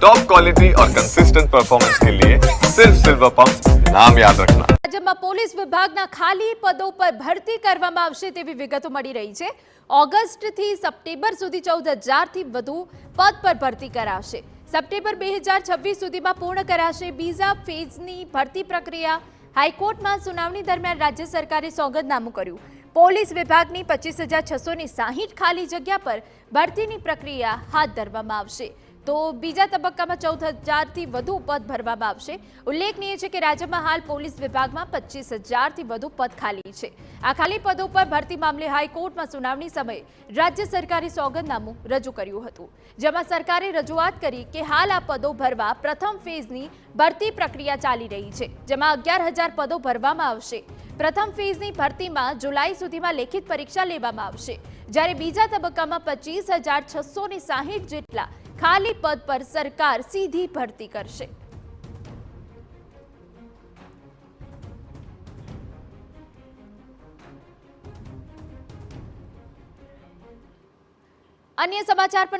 Top quality और consistent performance के लिए सिर्फ सिल्वर पंप नाम याद रखना। રાજ્યમાં પોલીસ વિભાગના ખાલી પદો પર ભરતી કરવામાં આવશે તેવી વિગતો મળી રહી છે। ઓગસ્ટથી સપ્ટેમ્બર સુધી 14,000થી વધુ પદ પર ભરતી કરાશે। સપ્ટેમ્બર 2026 સુધીમાં પૂર્ણ કરાશે બીજા ફેઝની ભરતી પ્રક્રિયા। હાઈકોર્ટમાં સુનાવણી દરમિયાન રાજ્ય સરકારે સોગંદનામું કર્યું। પોલીસ વિભાગની 25,660 ખાલી જગ્યા પર ભરતીની પ્રક્રિયા હાથ ધરવામાં આવશે। તો બીજા તબક્કામાં 14,000થી વધુ પદ ભરવામાં આવશે। ઉલ્લેખનીય છે કે રાજ્યમાં હાલ પોલીસ વિભાગમાં 25,000થી વધુ પદ ખાલી છે। આ ખાલી પદો પર ભરતી મામલે હાઈકોર્ટમાં સુનાવણી સમયે રાજ્ય સરકારે સોગંદનામું રજૂ કર્યું હતું, જેમાં સરકારે રજૂઆત કરી કે હાલ આ પદો ભરવા પ્રથમ ફેઝની ભરતી પ્રક્રિયા ચાલી રહી છે, જેમાં 11,000 પદો ભરવામાં આવશે। પ્રથમ ફેઝની ભરતીમાં જુલાઈ સુધીમાં લેખિત પરીક્ષા લેવામાં આવશે, જ્યારે બીજા તબક્કામાં 25,660 જેટલા ખાલી પદ પર સરકાર સીધી ભરતી કરશે। અન્ય સમાચાર પર